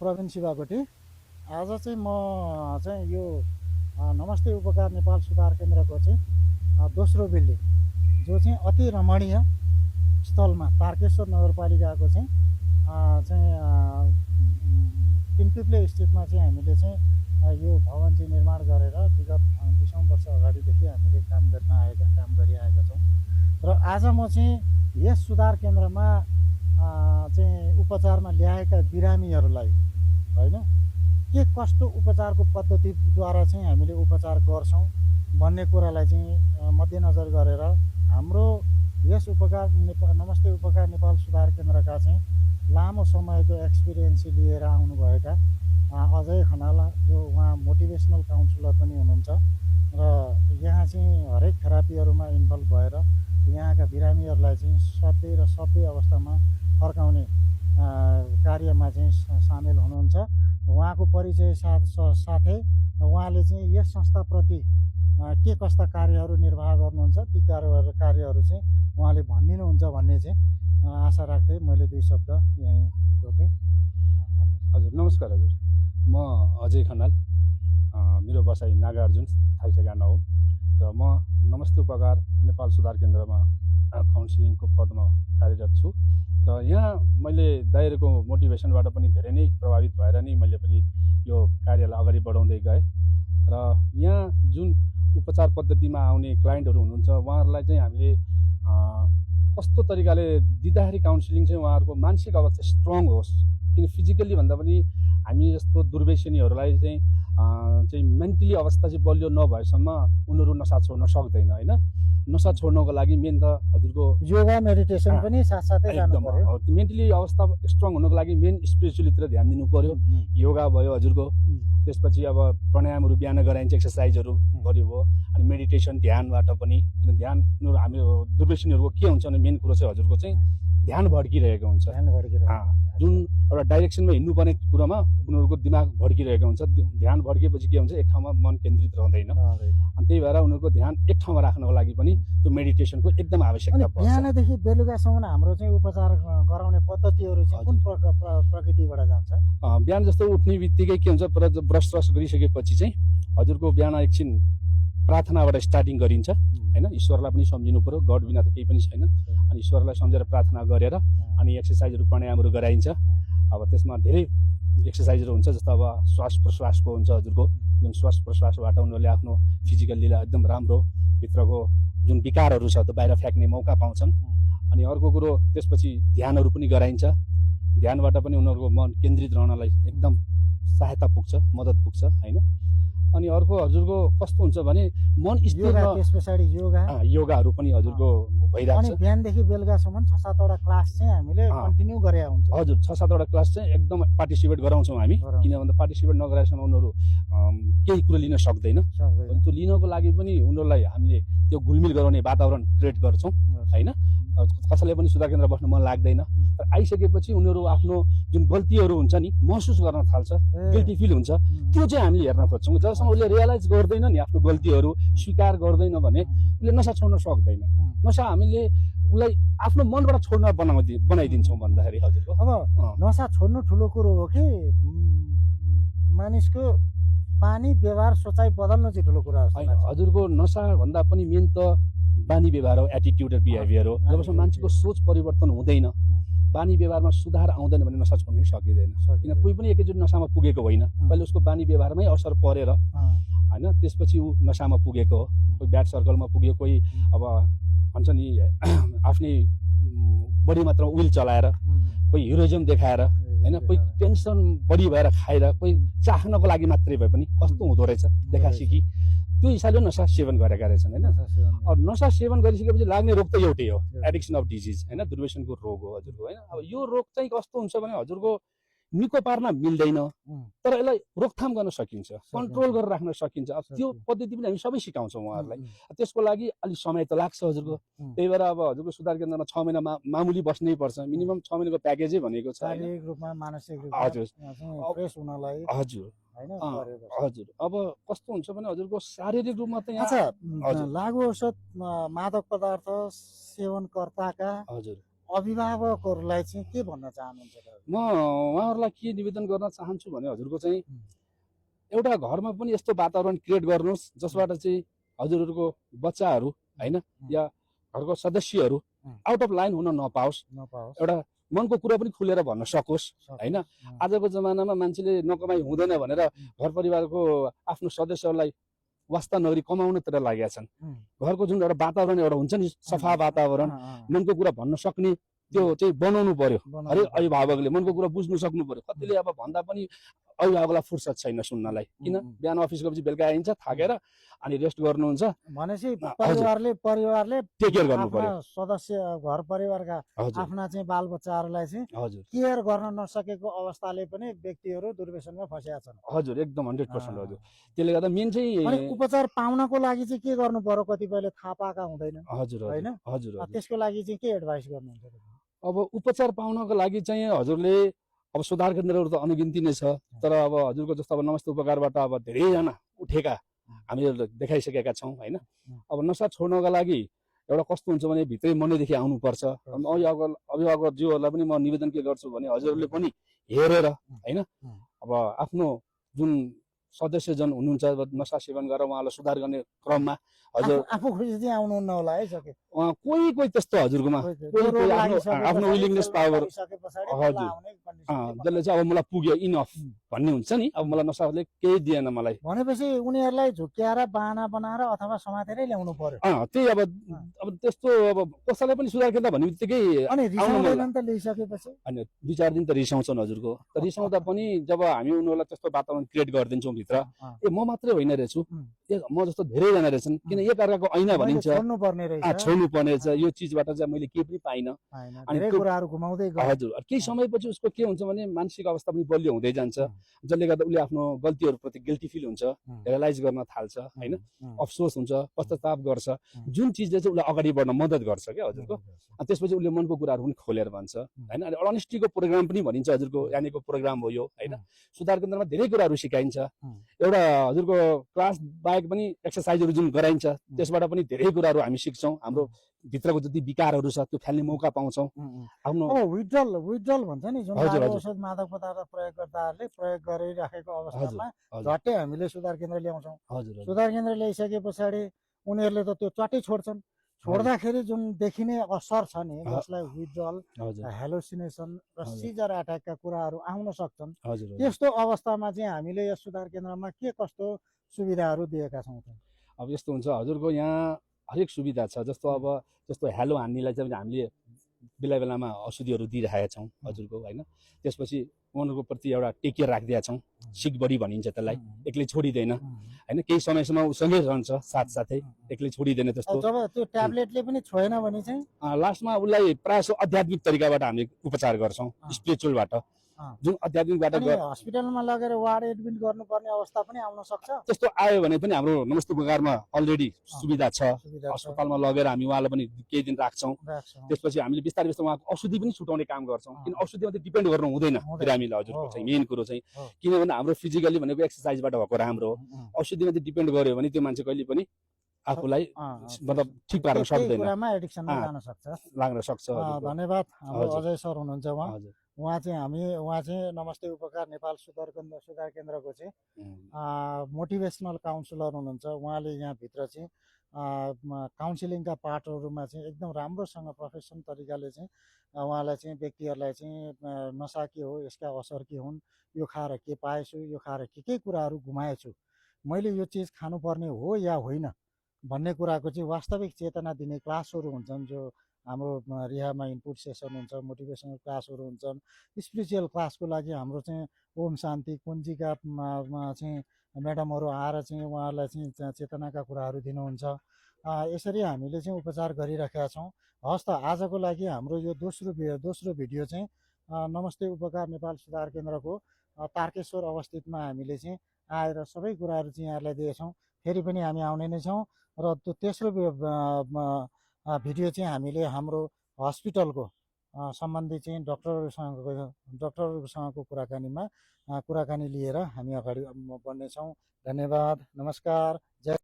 प्रवीण शिवाकोटी। आज चाहिँ म चाहिँ यो नमस्ते उपकार नेपाल सुधार केन्द्रको चाहिँ दोस्रो बिल्डिङ जो चाहिँ अति रमणीय स्थलमा तारकेश्वर नगरपालिकाको चाहिँ तिनपिप्ले स्थितमा चाहिँ हामीले चाहिँ यो भवन चाहिँ निर्माण गरेर विगत 20औं वर्ष अगाडिदेखि हामीले काम गरिआएका छौँ। र आज म चाहिँ यस सुधार केन्द्रमा चाहिँ उपचारमा ल्याएका बिरामीहरूलाई होइन के कस्तो उपचारको पद्धतिद्वारा चाहिँ हामीले उपचार गर्छौँ भन्ने कुरालाई चाहिँ मध्यनजर गरेर हाम्रो यस नमस्ते उपकार नेपाल सुधार केन्द्रका चाहिँ लामो समयको एक्सपिरियन्स लिएर आउनुभएका अजय खनाल जो उहाँ मोटिभेसनल काउन्सिलर पनि हुनुहुन्छ र यहाँ चाहिँ हरेक थेरापीहरूमा इन्भल्भ भएर यहाँका बिरामीहरूलाई चाहिँ सधैँ अवस्थामा फर्काउने कार्यमा चाहिँ सामेल हुनुहुन्छ। उहाँको परिचय साथै उहाँले चाहिँ यस संस्थाप्रति के कस्ता कार्यहरू निर्वाह गर्नुहुन्छ ती कार्यहरू चाहिँ उहाँले भनिदिनुहुन्छ भन्ने चाहिँ आशा राख्दै मैले दुई शब्द यहीँ रोकेँ। हजुर नमस्कार हजुर, म अजय खनाल, मेरो बसाइ नागार्जुन थाई ठेगाना हो र म नमस्ते उपकार नेपाल सुधार केन्द्रमा काउन्सिलिङको पदमा कार्यरत छु र यहाँ मैले दाइरेको मोटिभेसनबाट पनि धेरै नै प्रभावित भएर नै मैले पनि यो कार्यलाई अगाडि बढाउँदै गएँ र यहाँ जुन उपचार पद्धतिमा आउने क्लाइन्टहरू हुनुहुन्छ उहाँहरूलाई चाहिँ हामीले कस्तो तरिकाले दिँदाखेरि काउन्सिलिङ चाहिँ उहाँहरूको मानसिक अवस्था स्ट्रङ होस्, किन फिजिकल्ली भन्दा पनि हामी जस्तो दुर्व्यसनीहरूलाई चाहिँ मेन्टली अवस्था चाहिँ बलियो नभएसम्म उनीहरू नसा छोड्न सक्दैन होइन। नसा छोड्नको लागि मेन त हजुरको योगा मेडिटेसन पनि साथसाथै गर्नु पर्यो। मेन्टली अवस्था स्ट्रङ हुनको लागि मेन स्पिरिचुअलीतिर ध्यान दिनु पर्यो। योगा भयो हजुरको, त्यसपछि अब प्राणायामहरू बिहान गराइन्छ, एक्सर्साइजहरू गर्यो भयो, अनि मेडिटेसन ध्यानबाट पनि, किन ध्यान हामी दुर्व्यसनीहरूको के हुन्छ भने मेन कुरो चाहिँ हजुरको चाहिँ ध्यान भड्किरहेको हुन्छ। जुन एउटा डाइरेक्सनमा हिँड्नुपर्ने कुरामा उनीहरूको दिमाग भड्किरहेको हुन्छ। ध्यान भड्किएपछि के हुन्छ, एक ठाउँमा मन केन्द्रित रहँदैन अनि त्यही भएर उनीहरूको ध्यान एक ठाउँमा राख्नको लागि पनि त्यो मेडिटेसनको एकदम आवश्यकता पर्छ। बिहानदेखि बेलुकासम्म हाम्रो चाहिँ उपचार गराउने पद्धतिहरू चाहिँ कुन प्रकृतिबाट जान्छ? बिहान जस्तो उठ्ने बित्तिकै के हुन्छ, ब्रस गरिसकेपछि चाहिँ हजुरको बिहान एकछिन प्रार्थनाबाट स्टार्टिङ गरिन्छ होइन। ईश्वरलाई पनि सम्झिनु पर्यो, गड बिना त केही पनि छैन। अनि ईश्वरलाई सम्झेर प्रार्थना गरेर अनि एक्सर्साइजहरू प्राणायामहरू गराइन्छ। अब त्यसमा धेरै एक्सर्साइजहरू हुन्छ, जस्तो अब श्वास प्रश्वासको हुन्छ हजुरको, जुन श्वास प्रश्वासबाट उनीहरूले आफ्नो फिजिकल्लीलाई एकदम राम्रो भित्रको जुन विकारहरू छ त्यो बाहिर फ्याँक्ने मौका पाउँछन्। अनि अर्को कुरो त्यसपछि ध्यानहरू पनि गराइन्छ। ध्यानबाट पनि उनीहरूको मन केन्द्रित रहनलाई एकदम सहायता पुग्छ, मद्दत पुग्छ होइन। अनि अर्को हजुरको कस्तो हुन्छ भने मन स्थिर, त्यस पछाडि योगाहरू पनि हजुरको भइरहेको छ। बिहानदेखि बेलुकासम्म 6-7वटा क्लास चाहिँ हामीले कन्टिन्यू गरे हुन्छ। हजुर 6-7वटा क्लास चाहिँ एकदम पार्टिसिपेट गराउँछौँ हामी, किन भन्दा पार्टिसिपेट नगराएसम्म उनीहरू केही कुरो लिन सक्दैन। त्यो लिनको लागि पनि उनीहरूलाई हामीले त्यो घुलमिल गराउने वातावरण क्रिएट गर्छौँ होइन। कसैलाई पनि सुधार केन्द्र बस्नु मन लाग्दैन, तर आइसकेपछि उनीहरू आफ्नो जुन गल्तीहरू हुन्छ नि महसुस गर्न थाल्छ, गिल्टी फिल हुन्छ, त्यो चाहिँ हामीले हेर्न खोज्छौँ। जबसम्म उसले रियलाइज गर्दैन नि आफ्नो गल्तीहरू स्वीकार गर्दैन भने उसले नसा छोड्न सक्दैन। नसा हामीले उसलाई आफ्नो मनबाट छोड्न बनाइदिन्छौँ भन्दाखेरि हजुरको अब नसा छोड्नु ठुलो कुरो हो कि मानिसको बानी व्यवहार सोचाइ बदल्नु चाहिँ ठुलो कुरा हो? हजुरको नसा भन्दा पनि मेन त बानी व्यवहार हो, एटिट्युड र बिहेभियर हो। जबसम्म मान्छेको सोच परिवर्तन हुँदैन, बानी व्यवहारमा सुधार आउँदैन भने नसा छोड्नै सकिँदैन। किन कोही पनि एकैचोटि नसामा पुगेको होइन, पहिले उसको बानी व्यवहारमै असर परेर होइन त्यसपछि ऊ नसामा पुगेको हो। कोही ब्याड सर्कलमा पुग्यो, कोही अब भन्छ नि आफ्नै बढी मात्रामा विल चलाएर, कोही हिरोइजम देखाएर होइन, कोही टेन्सन बढी भएर खाएर, कोही चाख्नको लागि मात्रै भए पनि कस्तो हुँदो रहेछ देखासिकी, त्यो हिसाबले नसा सेवन गरेका रहेछन् होइन। अब नसा सेवन गरिसकेपछि लाग्ने रोग त एउटै हो, एडिक्सन अफ डिजिज होइन, दुर्व्यसनको रोग हो हजुरको होइन। अब यो रोग चाहिँ कस्तो हुन्छ भने हजुरको निको पार्न मिल्दैन, तर यसलाई रोकथाम गर्न सकिन्छ, कन्ट्रोल गरेर राख्न सकिन्छ। अब त्यो पद्धति पनि हामी सबै सिकाउँछौँ उहाँहरूलाई। त्यसको लागि अलिक समय त लाग्छ हजुरको। त्यही भएर अब हजुरको सुधार केन्द्रमा 6 महिना मामुली बस्नै पर्छ, मिनिमम 6 महिनाको प्याकेजै भनेको छ। शारीरिक रूपमा मानसिक रूपमा हजुर फ्रेस हुनलाई हजुर हजुर। अब कस्तो हुन्छ भने हजुरको शारीरिक रूपमा त यहाँ लागु औषध मादक पदार्थ सेवनकर्ताका हजुर अभिभावकहरूलाई चाहिँ के भन्न चाहनुहुन्छ त? म उहाँहरूलाई के निवेदन गर्न चाहन्छु भने हजुरको चाहिँ एउटा घरमा पनि यस्तो वातावरण क्रिएट गर्नुहोस् जसबाट चाहिँ हजुरहरूको बच्चाहरू होइन या घरको सदस्यहरू आउट अफ लाइन हुन नपाओस्, एउटा मनको कुरा पनि खुलेर भन्न सकोस् होइन। आजको जमानामा मान्छेले नकमाई हुँदैन भनेर घर परिवारको आफ्नो सदस्यहरूलाई वास्ता नगरी कमाउनतिर लागेका छन्। घरको जुन एउटा वातावरण एउटा हुन्छ नि सफा वातावरण, मनको कुरा भन्न सक्ने त्यो चाहिँ बनाउनु पर्यो। हरेक अभिभावकले मनको कुरा बुझ्नु सक्नु पर्यो। कतिले अब भन्दा पनि अभिभावकलाई फुर्सद छैन सुन्नलाई, किन बिहान अफिस गएपछि बेलुका आइन्छ थाकेर अनि रेस्ट गर्नुहुन्छ भनेपछि परिवारले टेक केयर गर्नु पर्यो। सदस्य घर परिवारका आफ्ना चाहिँ बालबच्चाहरूलाई चाहिँ केयर गर्न नसकेको अवस्थाले पनि व्यक्तिहरू दुर्व्यसनमा फँसेका छन्। हजुर एकदम 100% हजुर। त्यसले गर्दा मेन चाहिँ उपचार पाउनको लागि चाहिँ के गर्नु पर्यो कतिपयले थाहा पाएका हुँदैन हजुर होइन। हजुर त्यसको लागि चाहिँ के एडभाइस गर्नुहुन्छ? अब उपचार पाउनको लागि चाहिँ हजुरले अब सुधार केन्द्रहरू त अनगिन्ती नै छ, तर अब हजुरको जस्तो अब नमस्ते उपकारबाट अब धेरैजना उठेका हामीले देखाइसकेका छौँ होइन। अब नसा छोड्नका लागि एउटा कस्तो हुन्छ भने भित्रै मनैदेखि आउनुपर्छ। अभिभावकज्यूहरूलाई पनि म निवेदन के गर्छु भने हजुरहरूले पनि हेरेर होइन अब आफ्नो जुन सदस्यजन हुनुहुन्छ नसा सेवन गरेर उहाँलाई सुधार गर्ने क्रममा हजुर आफू खुसी चाहिँ आउनुहुन्न होला है सके कोही कोही त्यस्तो हजुरकोमा आफ्नो विलिङनेस पावर जसले चाहिँ अब मलाई पुग्यो इनफ भन्ने हुन्छ नि। अब मलाई नसाले केही दिएन मलाई भनेपछि उनीहरूलाई झुक्क्याएर बाहना बनाएर अथवा समातेरै ल्याउनु पर्यो। त्यही अब त्यस्तो अब कसैलाई पनि सुधार केन्द्र भन्ने बित्तिकै ल्याइसकेपछि अनि 2-4 दिन त रिसाउँछन् हजुरको। त रिसाउँदा पनि जब हामी उनीहरूलाई त्यस्तो वातावरण क्रिएट गरिदिन्छौँ भित्र, ए म मात्रै होइन रहेछु, म जस्तो धेरैजना रहेछन्, किन एक अर्काको ऐना भनिन्छ, छोड्नु पर्ने रहेछ। यो चिजबाट चाहिँ मैले केही पनि पाइनँ अनि कुराहरू घुमाउँदै हजुर। केही समयपछि उसको के हुन्छ भने मानसिक अवस्था पनि बलियो हुँदै जान्छ, जसले गर्दा उसले आफ्नो गल्तीहरूप्रति गिल्टी फिल हुन्छ, रियलाइज गर्न थाल्छ होइन, अफसोस हुन्छ, पश्चाताप गर्छ, जुन चिजले चाहिँ उसलाई अगाडि बढ्न मद्दत गर्छ क्या हजुरको। त्यसपछि उसले मनको कुराहरू पनि खोलेर भन्छ होइन। अनि अनेस्टीको प्रोग्राम पनि भनिन्छ हजुरको, यानीको प्रोग्राम हो यो होइन। सुधार केन्द्रमा धेरै कुराहरू सिकाइन्छ। एउटा हजुरको क्लास बाहेक पनि एक्सर्साइजहरू जुन गराइन्छ त्यसबाट पनि धेरै कुराहरू हामी सिक्छौँ। हाम्रो भित्रको जति विकारहरू छ त्यो फाल्ने मौका पाउँछौँ। आफ्नो विड्रल भन्छ नि जुन औषध मादक पदार्थ प्रयोगकर्ताहरूले प्रयोग गरिराखेको अवस्थामा झट्टै हामीले सुधार केन्द्र ल्याउँछौँ। सुधार केन्द्र ल्याइसके पछाडि उनीहरूले त त्यो चट्टै छोड्छन्। छोड्दाखेरि जुन देखिने असर छ नि जसलाई विड्रल, हेलुसिनेसन र सिजर एट्याकका कुराहरू आउन सक्छन्। त्यस्तो अवस्थामा चाहिँ हामीले यस सुधार केन्द्रमा के कस्तो सुविधाहरू दिएका छौँ? अब यस्तो हुन्छ हजुरको यहाँ हरेक सुविधा छ। जस्तो हेलो हान्नेलाई चाहिँ हामीले बेला बेलामा औषधिहरू दिइरहेका छौँ हजुरको होइन। त्यसपछि उनीहरूको प्रति एउटा टेक केयर राखिदिएका छौँ। सिक बडी भनिन्छ त्यसलाई, एक्लै छोडिँदैन होइन, केही समयसम्म उसँगै रहन्छ साथसाथै, एक्लै छोडिँदैन। त्यस्तो जब त्यो ट्याब्लेटले पनि छोएन भने चाहिँ लास्टमा उसलाई प्रायः आध्यात्मिक तरिकाबाट हामीले उपचार गर्छौँ, स्पिरिचुअलबाट। जुन आध्यात्मिकबाट हस्पिटलमा लगेर वार्ड एडमिट गर्नुपर्ने अवस्था पनि आउन सक्छ। त्यस्तो आयो भने पनि हाम्रो नमस्ते उपकारमा अलरेडी सुविधा छ। अस्पतालमा लगेर हामी उहाँलाई पनि केही दिन राख्छौँ। त्यसपछि हामीले बिस्तारै बिस्तारै उहाँको औषधि पनि छुटाउने काम गर्छौँ। किन औषधिमा चाहिँ डिपेन्ड गर्नु हुँदैन बिरामीलाई हजुरको चाहिँ मेन कुरो चाहिँ, किनभने हाम्रो फिजिकली भनेको एक्सर्साइजबाट भएको राम्रो हो। औषधिमा चाहिँ डिपेन्ड गर्यो भने त्यो मान्छे कहिले पनि आफूलाई मतलब ठिक पार्न सक्दैन, लाग्न सक्छ। धन्यवाद। हाम्रो अजय सर हुनुहुन्छ उहाँ चाहिँ नमस्ते उपकार नेपाल सुधार केन्द्रको चाहिँ मोटिभेसनल काउन्सिलर हुनुहुन्छ। उहाँले यहाँभित्र चाहिँ काउन्सिलिङका पार्टहरूमा चाहिँ एकदम राम्रोसँग प्रोफेसन तरिकाले चाहिँ उहाँलाई चाहिँ व्यक्तिहरूलाई चाहिँ नसा के हो, यसका असर के हुन्, यो खाएर के पाएछु, यो खाएर के कुराहरू गुमाएछु, मैले यो चिज खानुपर्ने हो या होइन भन्ने कुराको चाहिँ वास्तविक चेतना दिने क्लासहरू हुन्छन्। जो हाम्रो रिहामा इनपुट सेसन हुन्छ, मोटिभेसनल क्लासहरू हुन्छन्। स्पिरिचुअल क्लासको लागि हाम्रो चाहिँ ओम शान्ति कुञ्जिका चाहिँ म्याडमहरू आएर चाहिँ उहाँहरूलाई चाहिँ चेतनाका कुराहरू दिनुहुन्छ। यसरी हामीले चाहिँ उपचार गरिरहेका छौँ। हस् त आजको लागि हाम्रो यो दोस्रो भिडियो चाहिँ नमस्ते उपकार नेपाल सुधार केन्द्रको तारकेश्वर अवस्थितमा हामीले चाहिँ आएर सबै कुराहरू चाहिँ यहाँहरूलाई दिएछौँ। फेरि पनि हामी आउने नै छौँ र त्यो तेस्रो भिडियो चाहिँ हामीले हाम्रो हस्पिटलको सम्बन्धी चाहिँ डक्टरहरूसँगको कुराकानी लिएर हामी अगाडि बढ्नेछौँ। धन्यवाद, नमस्कार, जय